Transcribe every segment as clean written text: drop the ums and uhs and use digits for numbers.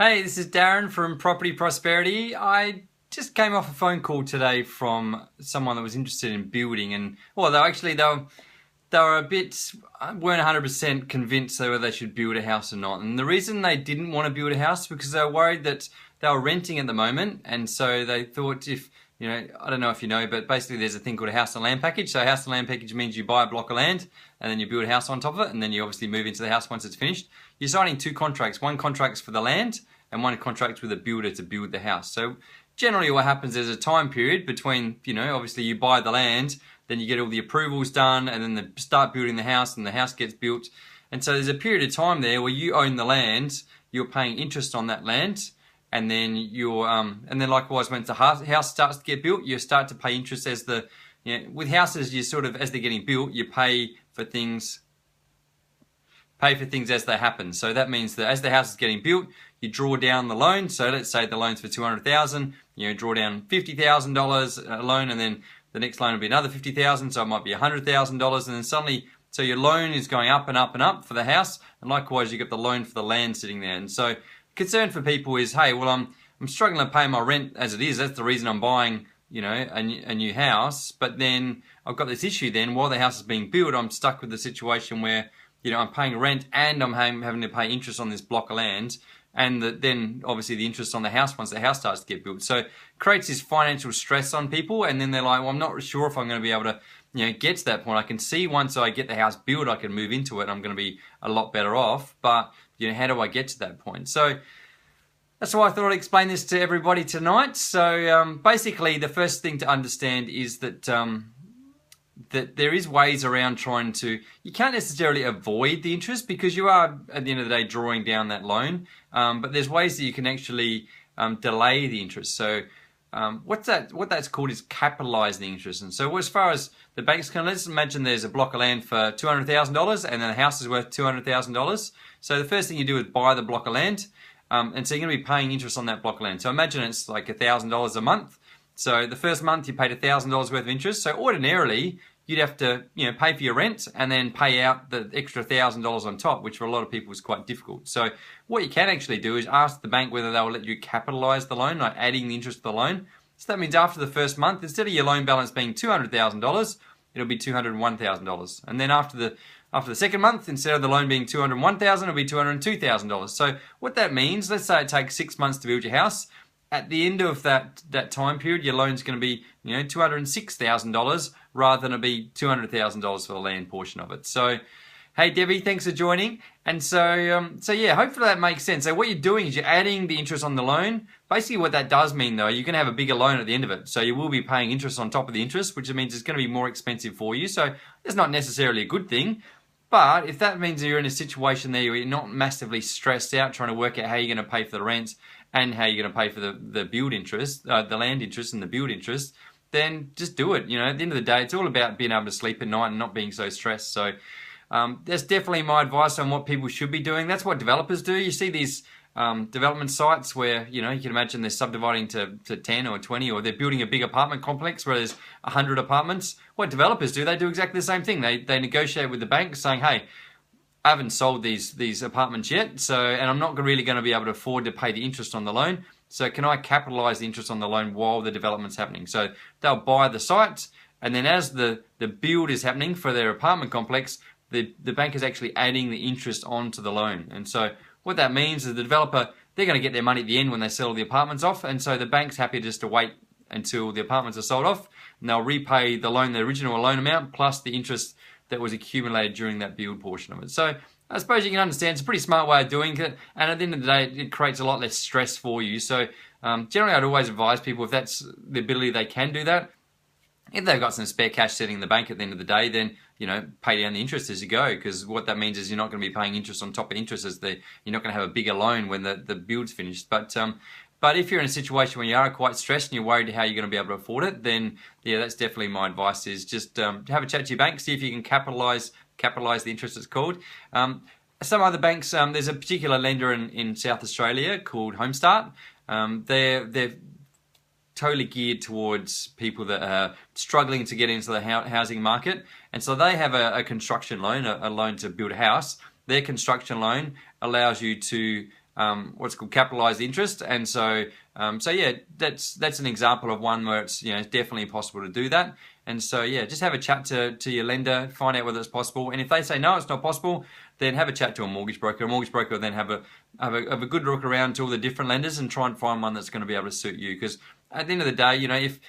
Hey, this is Darren from Property Prosperity. I just came off a phone call today from someone that was interested in building, and well, they were a bit weren't 100% convinced whether they should build a house or not. And the reason they didn't want to build a house because they were worried that they were renting at the moment, and so they thought if I don't know if you know, but basically there's a thing called a house and land package. So a house and land package means you buy a block of land and then you build a house on top of it, and then you obviously move into the house once it's finished. You're signing two contracts. One contract's for the land and one contract's with a builder to build the house. So generally what happens is a time period between, obviously you buy the land, then you get all the approvals done, and then they start building the house and the house gets built. And so there's a period of time there where you own the land, you're paying interest on that land, and then likewise when the house starts to get built, you start to pay interest as with houses, you sort of, as they're getting built, you pay for things as they happen. So that means that as the house is getting built, you draw down the loan. So let's say the loan's for $200,000, draw down $50,000 a loan, and then the next loan will be another $50,000, so it might be $100,000, and then suddenly, so your loan is going up and up and up for the house, and likewise you get the loan for the land sitting there. And so concern for people is, hey, well, I'm struggling to pay my rent as it is. That's the reason I'm buying, a new house. But then I've got this issue. Then while the house is being built, I'm stuck with the situation where, I'm paying rent and I'm having to pay interest on this block of land, and then obviously the interest on the house once the house starts to get built. So it creates this financial stress on people, and then they're like, well, I'm not sure if I'm going to be able to, get to that point. I can see once I get the house built, I can move into it. I'm going to be a lot better off. But how do I get to that point? So that's why I thought I'd explain this to everybody tonight. So basically, the first thing to understand is that that there is ways around trying to. You can't necessarily avoid the interest because you are at the end of the day drawing down that loan. But there's ways that you can actually delay the interest. So what that's called is capitalised the interest. And so as far as the banks can, let's imagine there's a block of land for $200,000 and then the house is worth $200,000. So the first thing you do is buy the block of land, and so you're going to be paying interest on that block of land. So imagine it's like $1,000 a month. So the first month you paid $1,000 worth of interest. So ordinarily you'd have to pay for your rent and then pay out the extra $1,000 on top, which for a lot of people is quite difficult. So what you can actually do is ask the bank whether they'll let you capitalise the loan, like adding the interest to the loan. So that means after the first month, instead of your loan balance being $200,000, it'll be $201,000. And then after the second month, instead of the loan being $201,000, it'll be $202,000. So what that means, let's say it takes 6 months to build your house. At the end of that time period, your loan's going to be $206,000 rather than it be $200,000 for the land portion of it. So, hey Debbie, thanks for joining. And so yeah, hopefully that makes sense. So what you're doing is you're adding the interest on the loan. Basically, what that does mean though, you're going to have a bigger loan at the end of it. So you will be paying interest on top of the interest, which means it's going to be more expensive for you. So it's not necessarily a good thing. But if that means you're in a situation there where you're not massively stressed out trying to work out how you're going to pay for the rent and how you're going to pay for the build interest, the land interest and the build interest, then just do it. At the end of the day, it's all about being able to sleep at night and not being so stressed. So that's definitely my advice on what people should be doing. That's what developers do. You see these development sites where, you can imagine they're subdividing to 10 or 20, or they're building a big apartment complex where there's 100 apartments. What developers do, they do exactly the same thing. They negotiate with the bank saying, hey, I haven't sold these apartments yet, and I'm not really going to be able to afford to pay the interest on the loan. So can I capitalise the interest on the loan while the development's happening? So they'll buy the site, and then as the build is happening for their apartment complex, the bank is actually adding the interest onto the loan. And so what that means is the developer, they're going to get their money at the end when they sell the apartments off, and so the bank's happy just to wait until the apartments are sold off, and they'll repay the loan, the original loan amount, plus the interest that was accumulated during that build portion of it. So I suppose you can understand it's a pretty smart way of doing it, and at the end of the day, it creates a lot less stress for you. So generally, I'd always advise people, if that's the ability they can do that, if they've got some spare cash sitting in the bank at the end of the day, then pay down the interest as you go, because what that means is you're not going to be paying interest on top of interest you're not going to have a bigger loan when the build's finished. But if you're in a situation where you are quite stressed and you're worried how you're going to be able to afford it, then yeah, that's definitely my advice, is just have a chat to your bank, see if you can capitalise the interest, it's called. Some other banks, there's a particular lender in South Australia called Homestart. They're totally geared towards people that are struggling to get into the housing market. And so they have a construction loan, a loan to build a house. Their construction loan allows you to what's called capitalized interest. And so yeah, that's an example of one where it's it's definitely possible to do that. And so yeah, just have a chat to your lender, find out whether it's possible. And if they say no, it's not possible, then have a chat to a mortgage broker. A mortgage broker will then have a good look around to all the different lenders and try and find one that's going to be able to suit you. Because at the end of the day, if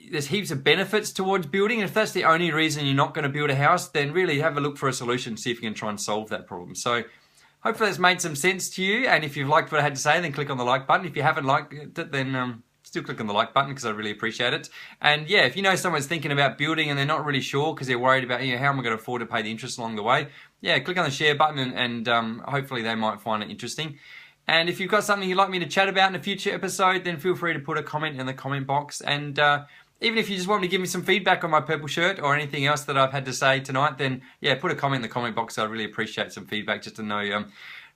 there's heaps of benefits towards building, and if that's the only reason you're not going to build a house, then really have a look for a solution, see if you can try and solve that problem. So hopefully that's made some sense to you, and if you've liked what I had to say, then click on the like button. If you haven't liked it, then still click on the like button, because I really appreciate it. And yeah, if you know someone's thinking about building and they're not really sure because they're worried about how am I going to afford to pay the interest along the way, yeah, click on the share button, and hopefully they might find it interesting. And if you've got something you'd like me to chat about in a future episode, then feel free to put a comment in the comment box. And even if you just want me to give me some feedback on my purple shirt or anything else that I've had to say tonight, then yeah, put a comment in the comment box. I'd really appreciate some feedback just to know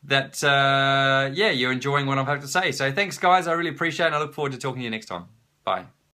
that yeah, you're enjoying what I've had to say. So thanks guys, I really appreciate it, and I look forward to talking to you next time. Bye.